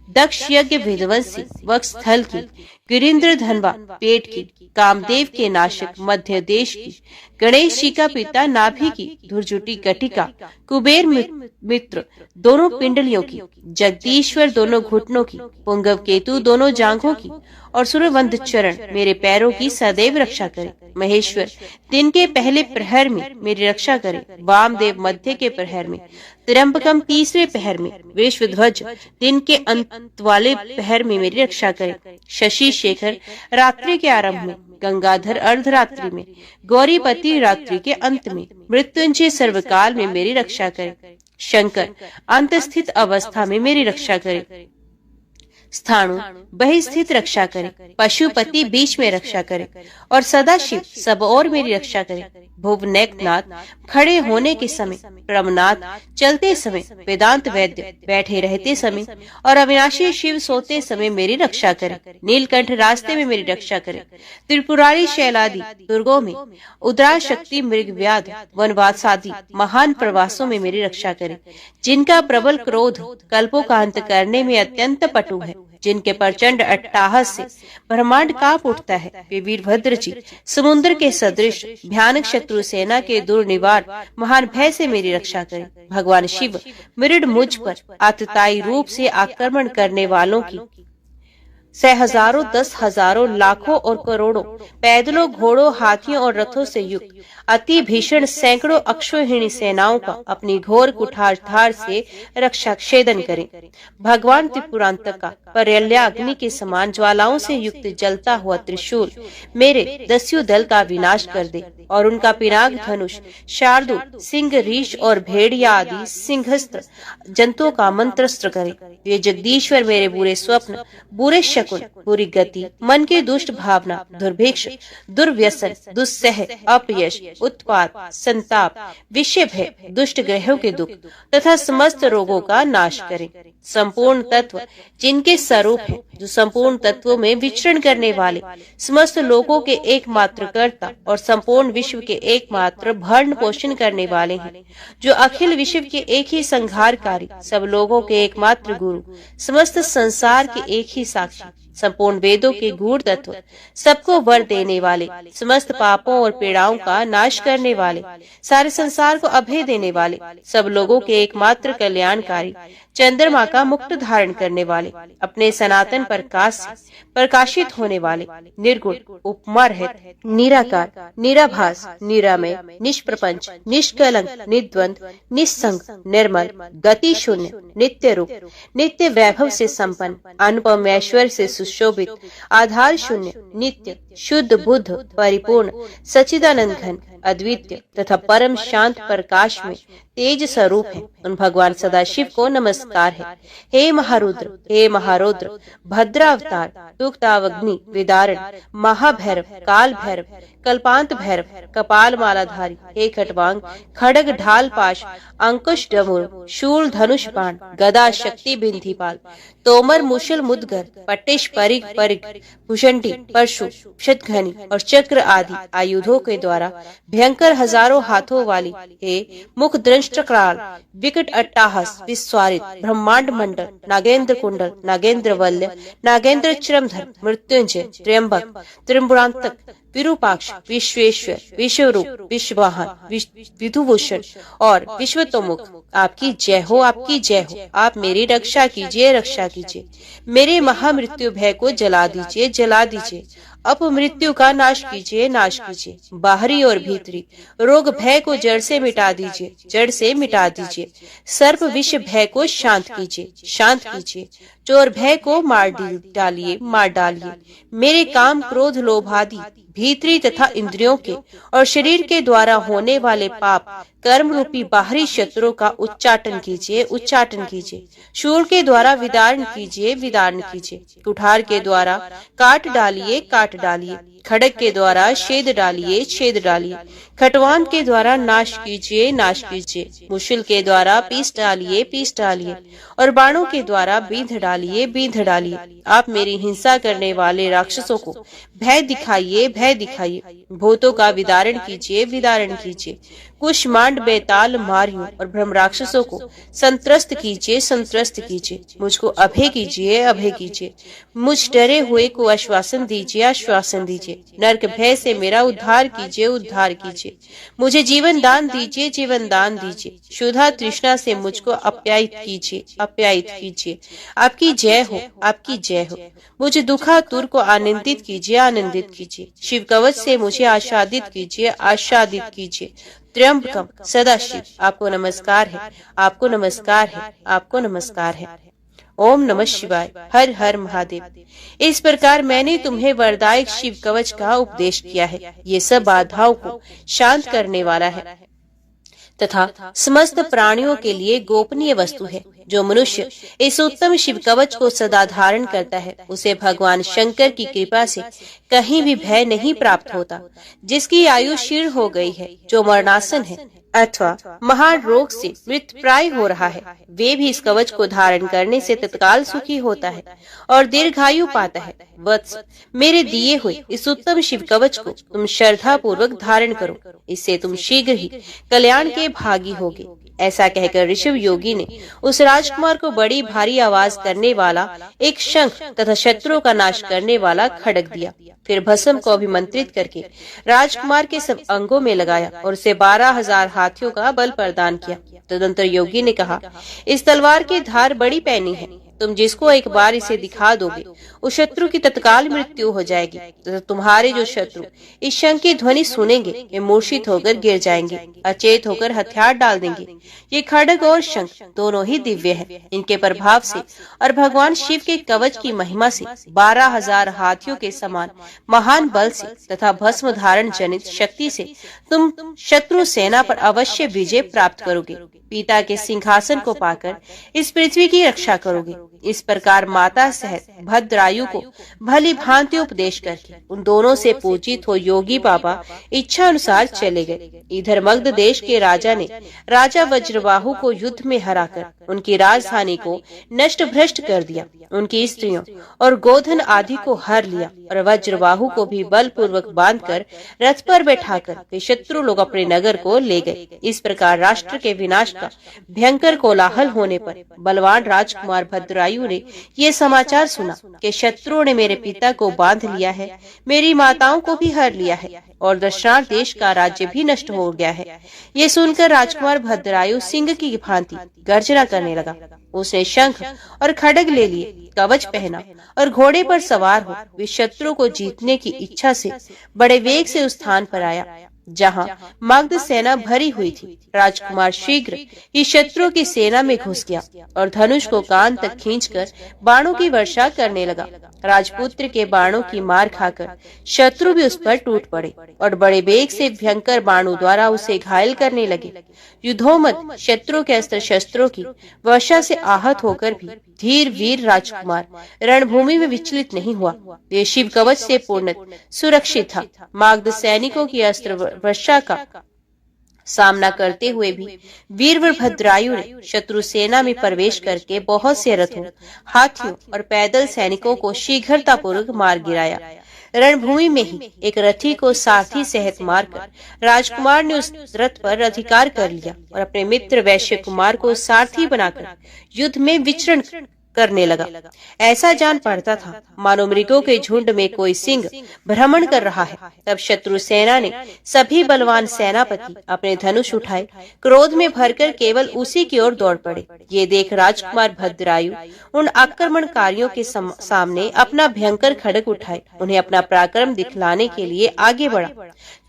S1: दक्ष यज्ञ विध्वंसी वक्षस्थल की, गिरिंद्र धनवा पेट की, कामदेव के नाशक मध्य देश की,
S2: गणेश जी का पिता नाभि की, धुरजुटी कटिका, कुबेर मित्र दोनों पिंडलियों की, जगदीश्वर दोनों घुटनों की, पुंगव केतु दोनों जांघों की और सूर्यवंद चरण मेरे पैरों की सदैव रक्षा करे। महेश्वर दिन के पहले प्रहर में मेरी रक्षा करे, वामदेव मध्य के प्रहर में, त्र्यंबकम तीसरे पहर में, विश्वध्वज दिन के अंत वाले पहर में मेरी रक्षा करे, शशि शेखर रात्रि के आरंभ में, गंगाधर अर्धरात्रि में, गौरीपति रात्रि के अंत में, मृत्युंजय सर्वकाल में मेरी रक्षा करे, शंकर अंत स्थित अवस्था में मेरी रक्षा करे, स्थाणु बहिस्थित रक्षा करे, पशुपति बीच में रक्षा करे और सदाशिव सब और मेरी रक्षा करे। भुवनेकनाथ खड़े होने के समय, प्रमनाथ चलते समय, वेदांत वैद्य बैठे रहते समय और अविनाशी शिव सोते समय मेरी रक्षा करे। नीलकंठ रास्ते में मेरी रक्षा करे, त्रिपुरारी शैलादि दुर्गों में, उद्रा शक्ति मृग व्याध वनवासादि महान प्रवासों में मेरी रक्षा करे। जिनका प्रबल क्रोध कल्पों का अंत करने में अत्यंत पटु है, जिनके प्रचंड अट्टाहस से ब्रह्मांड कांप उठता है, वे वीरभद्र जी समुद्र के सदृश भयानक शत्रु सेना के दुर्निवार महान भय से मेरी रक्षा करें। भगवान शिव मृड मुझ पर आतताई रूप से आक्रमण करने वालों की हजारों, 10,000 लाखों और करोड़ों पैदलों, घोड़ों, हाथियों और रथों से युक्त अति भीषण सैकड़ों अक्षौहिणी सेनाओं का अपनी घोर कुठार धार से रक्षा छेदन करें। भगवान त्रिपुरांतक का पर्यल्या अग्नि के समान ज्वालाओं से युक्त जलता हुआ त्रिशूल मेरे दस्यु दल का विनाश कर दे और उनका पिनाक धनुष, शार्दूल, सिंह, रीछ और भेड़िया आदि सिंहस्त्र जंतुओं का मंत्रस्त्र करे। ये जगदीश्वर मेरे बुरे स्वप्न, बुरे शकुन, बुरी गति, मन की दुष्ट भावना, दुर्भिक्ष, दुर्व्यसन, दुस्सह, अपयश, उत्पात, संताप, विषय भय, दुष्ट ग्रहों के दुख तथा समस्त रोगों का नाश करें। संपूर्ण तत्व जिनके स्वरूप है, जो संपूर्ण तत्वों में विचरण करने वाले, समस्त लोगों के एकमात्र कर्ता और संपूर्ण विश्व के एकमात्र भरण पोषण करने वाले हैं, जो अखिल विश्व के एक ही संहारकारी, सब लोगों के एकमात्र गुरु, समस्त संसार के एक ही साक्षी, संपूर्ण वेदों के गूढ़ तत्व, सबको वर देने वाले, समस्त पापों और पीड़ाओं का नाश करने वाले, सारे संसार को अभय देने वाले, सब लोगों के एकमात्र कल्याणकारी, चंद्रमा का मुकुट धारण करने वाले, अपने सनातन प्रकाश से प्रकाशित होने वाले, निर्गुण, उपमा रहित, निराकार, निराभास, निरामय, निष्प्रपंच, निष्कलंक, निर्द्वंद, निस्संग, निर्मल, गति शून्य, नित्य रूप, नित्य वैभव से संपन्न, अनुपम ऐश्वर्य से सुशोभित, आधार शून्य, नित्य, शुद्ध, बुद्ध, परिपूर्ण, सच्चिदानंद घन, अद्वितीय तथा परम शांत प्रकाश में तेज स्वरूप है। उन भगवान सदाशिव को नमस्कार है। हे महारुद्र, हे महारौद्र, भद्रावतार, तुक्तावग्नि विदारण, महाभैरव, काल भैरव, कल्पांत भैरव, कपाल मालाधारी, हे खटवांग, खड़ग ढाल पाश, अंकुश डमरू, शूल धनुष बाण, गदा शक्ति बिंधीपाल, तोमर मुशल मुदगर, पट्टिश परिग परिग, भूषंडी, परशु, शतघनी और चक्र आदि आयुधों के द्वारा भयंकर हजारों हाथों वाली, हे मुख दंष्ट्रकाल, विकट अट्टाहस, विस्वारित, ब्रह्मांड मंडल, नागेंद्र कुंडल, नागेंद्र वल्य, नागेंद्र चिरमधर, मृत्युंजय, त्र्यंबक, त्रिपुरांतक, विरूपाक्ष, विश्वेश्वर, विश्वरूप, विश्ववाहन, विधुभूषण और विश्वतोमुख, आपकी जय हो, आपकी जय हो। आप मेरी रक्षा कीजिए, रक्षा कीजिए। मेरे महामृत्यु भय को जला दीजिए, जला दीजिए। अपमृत्यु का नाश कीजिए, नाश कीजिए। बाहरी और भीतरी रोग भय को जड़ से मिटा दीजिए, जड़ से मिटा दीजिए। सर्प विष भय को शांत कीजिए, शांत कीजिए। चोर भय को मार डालिए, मार डालिए। मेरे काम, क्रोध, लोभ आदि भीतरी तथा इंद्रियों के और शरीर के द्वारा होने वाले पाप, कर्म रूपी बाहरी शत्रुओं का उच्चाटन कीजिए, उच्चाटन कीजिए। शूल के द्वारा विदारण कीजिए, विदारण कीजिए। कुठार के द्वारा काट डालिए, काट डालिए। खड़ग के द्वारा छेद डालिए, छेद डालिए। खटवान के द्वारा नाश कीजिए, नाश कीजिए। मुशल के द्वारा पीस डालिए, पीस डालिए। और बाणों के द्वारा बींध डालिए, बींध डालिए। आप मेरी हिंसा करने वाले राक्षसों को भय दिखाइए, भय दिखाइए। भूतों का विदारण कीजिए, विदारण कीजिए। कुष्मांड, बेताल, मारियों और ब्रह्म राक्षसों को संत्रस्त कीजिए, संत्रस्त कीजिए। मुझको अभय कीजिए, अभय कीजिए। मुझ डरे हुए को आश्वासन दीजिए, आश्वासन दीजिए। कीजिए, नरक भय से मेरा उद्धार कीजिए, उद्धार कीजिए। मुझे जीवन दान दीजिए, जीवन दान दीजिए। क्षुधा तृष्णा से मुझको अप्यायित कीजिए, अप्यायित कीजिए। आपकी जय हो, आपकी जय हो। मुझे दुखातुर को आनंदित कीजिए, आनंदित कीजिए। शिव कवच से मुझे आच्छादित कीजिए, आच्छादित कीजिए। त्र्यंबकम सदाशिव, आपको नमस्कार है, आपको नमस्कार है, आपको नमस्कार है। ओम नमः शिवाय, हर हर महादेव। इस प्रकार मैंने तुम्हें वरदायक शिव कवच का उपदेश किया है। ये सब बाधाओं को शांत करने वाला है तथा समस्त प्राणियों के लिए गोपनीय वस्तु है। जो मनुष्य इस उत्तम शिव कवच को सदा धारण करता है, उसे भगवान शंकर की कृपा से कहीं भी भय नहीं प्राप्त होता। जिसकी आयु क्षीण हो गई है, जो मरणासन है अथवा महान रोग से मृत प्राय हो रहा है, वे भी इस कवच को धारण करने से तत्काल सुखी होता है और दीर्घायु पाता है। वत्स, मेरे दिए हुए इस उत्तम शिव कवच को तुम श्रद्धा पूर्वक धारण करो, इससे तुम शीघ्र ही कल्याण के भागी होगे। ऐसा कहकर ऋषभ योगी ने उस राजकुमार को बड़ी भारी आवाज करने वाला एक शंख तथा शत्रुओं का नाश करने वाला खड्ग दिया। फिर भस्म को अभिमंत्रित करके राजकुमार के सब अंगों में लगाया और उसे 12,000 हाथियों का बल प्रदान किया। तदंतर योगी ने कहा, इस तलवार की धार बड़ी पैनी है, तुम जिसको एक बार इसे दिखा दोगे, उस शत्रु की तत्काल मृत्यु हो जाएगी तथा तुम्हारे जो शत्रु इस शंख की ध्वनि सुनेंगे, वे मूर्छित होकर गिर जाएंगे, अचेत होकर हथियार डाल देंगे। ये खड्ग और शंख दोनों ही दिव्य हैं। इनके प्रभाव से और भगवान शिव के कवच की महिमा से 12,000 हाथियों के समान महान बल से तथा भस्म धारण जनित शक्ति से तुम शत्रु सेना पर अवश्य विजय प्राप्त करोगे। पिता के सिंहासन को पाकर इस पृथ्वी की रक्षा करोगे। इस प्रकार माता सहित भद्रायु को भली भांति उपदेश करके उन दोनों से पूजित हो योगी बाबा इच्छा अनुसार चले गए। इधर मगध देश के राजा ने राजा वज्रबाहु को युद्ध में हराकर उनकी राजधानी को नष्ट भ्रष्ट कर दिया। उनकी स्त्रियों और गोधन आदि को हर लिया और वज्रबाहु को भी बलपूर्वक बांधकर रथ पर बैठाकर वे शत्रु लोग अपने नगर को ले गए। इस प्रकार राष्ट्र के विनाश का भयंकर कोलाहल होने पर बलवान राजकुमार भद्रायु ने ये समाचार सुना कि शत्रुओं ने मेरे पिता को बांध लिया है, मेरी माताओं को भी हर लिया है और दशरथ देश का राज्य भी नष्ट हो गया है। ये सुनकर राजकुमार भद्रायु सिंह की भांति गर्जना करने लगा। उसने शंख और खड्ग ले लिए, कवच पहना और घोड़े पर सवार हो वे शत्रु को जीतने की इच्छा से बड़े वेग से उस स्थान पर आया जहाँ मगध सेना भरी हुई थी। राजकुमार शीघ्र ही शत्रु की सेना में घुस गया और धनुष को कान तक खींचकर बाणों की वर्षा करने लगा। राजपुत्र के बाणों की मार खाकर शत्रु भी उस पर टूट पड़े और बड़े वेग से भयंकर बाणों द्वारा उसे घायल करने लगे। युद्धोन्मत्त शत्रु के अस्त्र शस्त्रों की वर्षा से आहत होकर भी धीर वीर राजकुमार रणभूमि में विचलित नहीं हुआ। ये शिव कवच से पूर्ण सुरक्षित था। मगध सैनिकों की अस्त्र वर्षा का सामना करते हुए भी वीरवर भद्रायु ने शत्रु सेना में प्रवेश करके बहुत से रथों, हाथियों और पैदल सैनिकों को शीघ्रता पूर्वक मार गिराया। रणभूमि में ही एक रथी को सारथी सहित मारकर राजकुमार ने उस रथ पर अधिकार कर लिया और अपने मित्र वैश्य कुमार को सारथी बनाकर युद्ध में विचरण करने लगा। ऐसा जान पड़ता था मानो मृगों के झुंड में कोई सिंह भ्रमण कर रहा है। तब शत्रु सेना ने सभी बलवान सेनापति अपने धनुष उठाए, क्रोध में भरकर केवल उसी की ओर दौड़ पड़े। ये देख राजकुमार भद्रायु उन आक्रमणकारियों के सामने अपना भयंकर खड्ग उठाए उन्हें अपना पराक्रम दिखलाने के लिए आगे बढ़ा।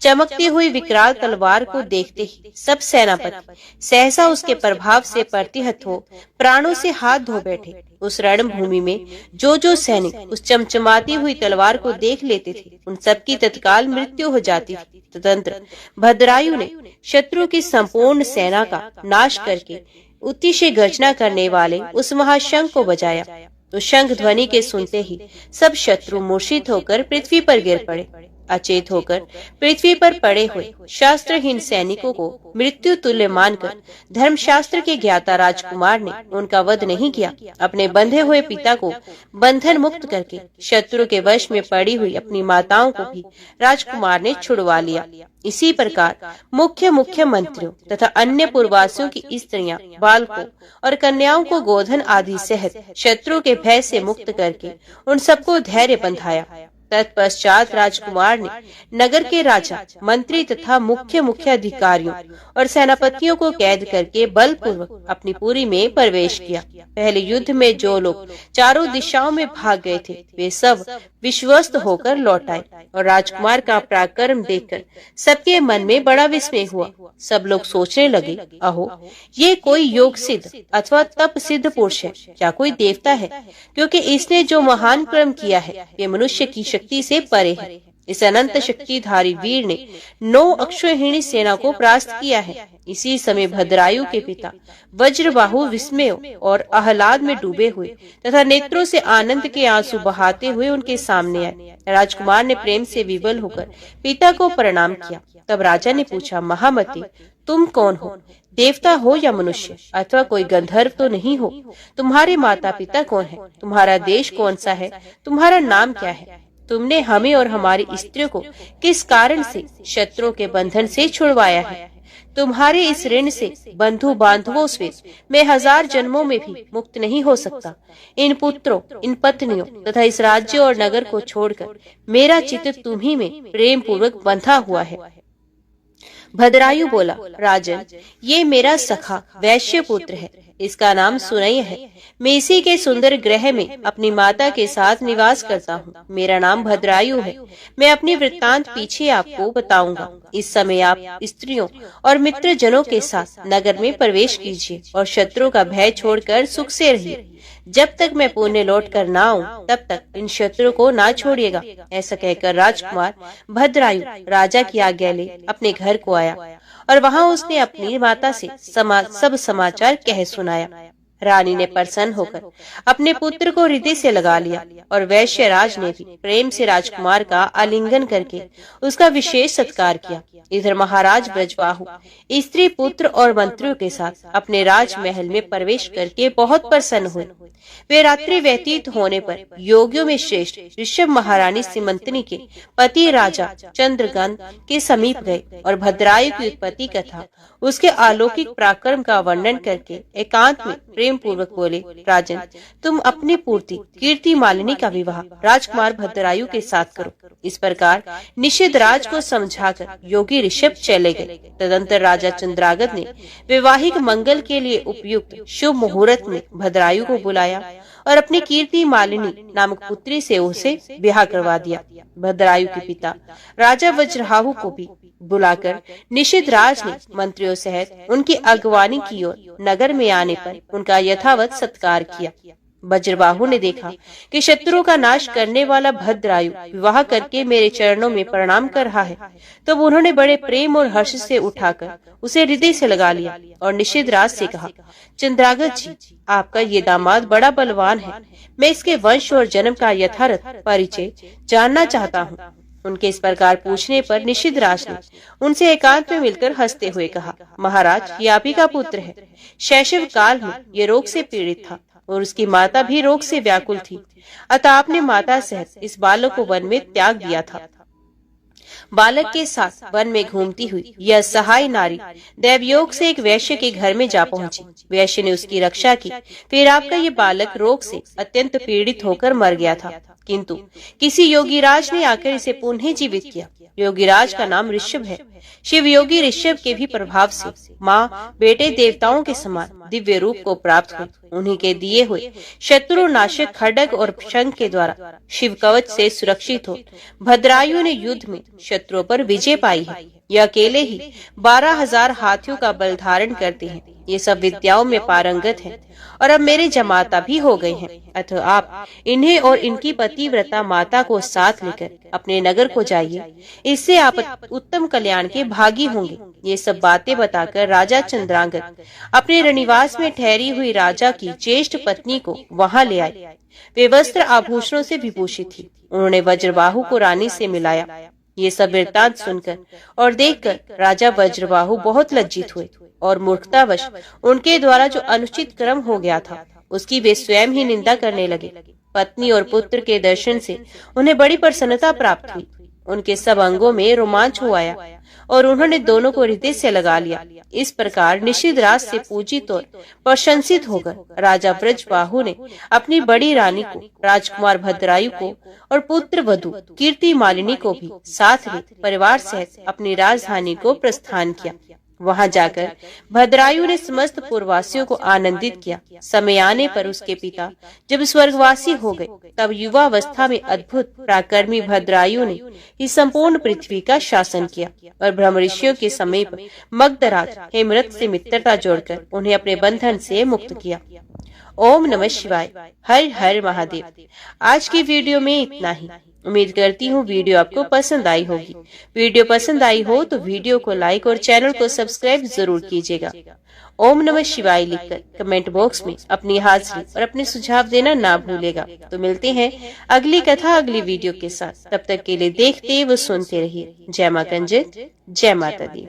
S2: चमकती हुई विकराल तलवार को देखते ही सब सेनापति सहसा उसके प्रभाव से प्रतिहत हो प्राणों से हाथ धो बैठे। उस रणभूमि में जो सैनिक उस चमचमाती हुई तलवार को देख लेते थे, उन सबकी तत्काल मृत्यु हो जाती थी। तदंतर भद्रायु ने शत्रु की संपूर्ण सेना का नाश करके अतिशय गर्जना करने वाले उस महाशंख को बजाया। तो शंख ध्वनि के सुनते ही सब शत्रु मूर्छित होकर पृथ्वी पर गिर पड़े। अचेत होकर पृथ्वी पर पड़े हुए शास्त्रहीन सैनिकों को मृत्यु तुल्य मानकर धर्मशास्त्र के ज्ञाता राजकुमार ने उनका वध नहीं किया। अपने बंधे हुए पिता को बंधन मुक्त करके शत्रु के वश में पड़ी हुई अपनी माताओं को भी राजकुमार ने छुड़वा लिया। इसी प्रकार मुख्य मंत्रियों तथा अन्य पूर्ववासियों की स्त्रियां, बालकों और कन्याओं को गोधन आदि सहित शत्रु के भय से मुक्त करके उन सबको धैर्य बंधाया। तत्पश्चात राजकुमार ने नगर के राजा, मंत्री तथा मुख्य अधिकारियों और सेनापतियों को कैद करके बलपूर्वक अपनी पुरी में प्रवेश किया। पहले युद्ध में जो लोग चारों दिशाओं में भाग गए थे वे सब विश्वस्त होकर लौट आए और राजकुमार का पराक्रम देखकर सबके मन में बड़ा विस्मय हुआ। सब लोग सोचने लगे, अहो ये कोई योग सिद्ध अथवा तप सिद्ध पुरुष है, क्या कोई देवता है, क्योंकि इसने जो महान कर्म किया है ये मनुष्य की शक्ति से परे है। इस अनंत शक्तिधारी वीर ने 9 अक्षौहिणी सेना को परास्त किया है। इसी समय भद्रायु के पिता वज्रबाहु विस्मय और आह्लाद में डूबे हुए तथा नेत्रों से आनंद के आंसू बहाते हुए उनके सामने आए। राजकुमार ने प्रेम से विवल होकर पिता को प्रणाम किया। तब राजा ने पूछा, महामते तुम कौन हो, देवता हो या मनुष्य, अथवा कोई गंधर्व तो नहीं हो? तुम्हारे माता पिता कौन है? तुम्हारा देश कौन सा है? तुम्हारा नाम क्या है? तुमने हमें और हमारी स्त्रियों को किस कारण से शत्रुओं के बंधन से छुड़वाया है? तुम्हारे इस ऋण से बंधु बांधवों से मैं 1000 जन्मों में भी मुक्त नहीं हो सकता। इन पुत्रों, इन पत्नियों तथा इस राज्य और नगर को छोड़कर मेरा चित्त तुम्ही में प्रेम पूर्वक बंधा हुआ है। भद्रायु बोला, राजन ये मेरा सखा वैश्य पुत्र है, इसका नाम सुनय है। मैं इसी के सुंदर ग्रह में अपनी माता के साथ निवास करता हूँ। मेरा नाम भद्रायु है। मैं अपनी वृत्तांत पीछे आपको बताऊंगा। इस समय आप स्त्रियों और मित्र जनों के साथ नगर में प्रवेश कीजिए और शत्रु का भय छोड़कर सुख से रहिए। जब तक मैं पुण्य लौट कर न आऊं तब तक इन शत्रु को ना छोड़िएगा। ऐसा कहकर राजकुमार भद्रायु राजा की आज्ञा ले अपने घर को आया और वहां उसने अपनी माता से सब समाचार कह सुनाया। रानी ने प्रसन्न होकर अपने पुत्र को हृदय से लगा लिया और वैश्य राज ने भी प्रेम से राजकुमार का आलिंगन करके उसका विशेष सत्कार किया। इधर महाराज ब्रजबाहु स्त्री पुत्र और मंत्रियों के साथ अपने राजमहल में प्रवेश करके बहुत प्रसन्न हुए। वे रात्रि व्यतीत होने पर योगियों में श्रेष्ठ ऋषभ महारानी सीमंतनी के पति राजा चंद्रगन के समीप गए और भद्रायु की उत्पत्ति कथा, उसके अलौकिक पराक्रम का वर्णन करके एकांत में प्रेम पूर्वक बोले, राजन तुम अपनी पूर्ति कीर्ति मालिनी का विवाह राजकुमार भद्रायु के साथ करो। इस प्रकार निषिद्ध राज को समझाकर योगी ऋषभ चले गए। तदंतर राजा चंद्रागत ने वैवाहिक मंगल के लिए उपयुक्त शुभ मुहूर्त में भद्रायु को बुलाया और अपनी कीर्ति मालिनी नामक पुत्री से उसे ब्याह करवा दिया। भद्रायु के पिता राजा वज्रबाहु को भी बुलाकर निषिद्ध राज ने मंत्रियों सहित उनकी अगवानी की और नगर में आने पर उनका यथावत सत्कार किया। वज्रबाहु ने देखा कि शत्रुओं का नाश करने वाला भद्रायु विवाह करके मेरे चरणों में प्रणाम कर रहा है, तब उन्होंने बड़े प्रेम और हर्ष से उठाकर उसे हृदय से लगा लिया और निषिद्ध राज से कहा, चंद्रागत जी आपका ये दामाद बड़ा बलवान है। मैं इसके वंश और जन्म का यथार्थ परिचय जानना चाहता हूँ। उनके इस प्रकार पूछने पर निषिद्ध राज ने उनसे एकांत में मिलकर हंसते हुए कहा, महाराज ये आप ही का पुत्र है। शैशव काल में ये रोग से पीड़ित था और उसकी माता भी रोग से व्याकुल थी, अतः आपने माता सहित इस बालक को वन में त्याग दिया था। बालक के साथ वन में घूमती हुई यह सहाय नारी दैवयोग से एक वैश्य के घर में जा पहुंची। वैश्य ने उसकी रक्षा की। फिर आपका ये बालक रोग से अत्यंत पीड़ित होकर मर गया था, किंतु किसी योगीराज ने आकर इसे पुनः जीवित किया। योगीराज का नाम ऋषभ है। शिव योगी ऋषभ के भी प्रभाव से माँ बेटे देवताओं के समान दिव्य रूप को प्राप्त हुई। उन्हीं के दिए हुए शत्रु नाशक खड्ग और शंख के द्वारा शिव कवच से सुरक्षित हो भद्रायु ने युद्ध में शत्रुओं पर विजय पाई है। ये अकेले ही 12,000 हाथियों का बल धारण करते हैं। ये सब विद्याओं में पारंगत हैं और अब मेरे जमाता भी हो गए हैं। अतः आप इन्हें और इनकी पतिव्रता माता को साथ लेकर अपने नगर को जाइए, इससे आप उत्तम कल्याण के भागी होंगे। ये सब बातें बताकर राजा चंद्रांगत अपने रनिवास में ठहरी हुई राजा की ज्येष्ठ पत्नी को वहां ले आए। वे वस्त्र आभूषणों से विभूषित थी। उन्होंने वज्रबाहु को रानी से मिलाया। ये सब वृत्तांत सुनकर और देखकर राजा वज्रबाहु बहुत लज्जित हुए और मूर्खतावश उनके द्वारा जो अनुचित कर्म हो गया था उसकी वे स्वयं ही निंदा करने लगे। पत्नी और पुत्र के दर्शन से उन्हें बड़ी प्रसन्नता प्राप्त हुई। उनके सब अंगों में रोमांच हो आया और उन्होंने दोनों को हृदय से लगा लिया। इस प्रकार निषिद्धराज से पूजित और प्रशंसित होकर राजा ब्रजबाहु ने अपनी बड़ी रानी को, राजकुमार भद्रायु को और पुत्र वधु कीर्ति मालिनी को भी साथ ले परिवार सहित अपनी राजधानी को प्रस्थान किया। वहां जाकर भद्रायु ने समस्त पूर्ववासियों को आनंदित किया। समय आने पर उसके पिता जब स्वर्गवासी हो गए, तब युवावस्था में अद्भुत पराक्रमी भद्रायु ने इस संपूर्ण पृथ्वी का शासन किया और ब्रह्म ऋषियों के समीप मगधराज हेमरथ से मित्रता जोड़कर उन्हें अपने बंधन से मुक्त किया। ओम नमः शिवाय। हर हर महादेव। आज की वीडियो में इतना ही। उम्मीद करती हूँ वीडियो आपको पसंद आई होगी। वीडियो पसंद आई हो तो वीडियो को लाइक और चैनल को सब्सक्राइब जरूर कीजिएगा। ओम नमः शिवाय लिखकर कमेंट बॉक्स में अपनी हाजिरी और अपने सुझाव देना ना भूलेगा। तो मिलते हैं अगली कथा अगली वीडियो के साथ। तब तक के लिए देखते व सुनते रहिए। जय मां कंजक, जय माता दी।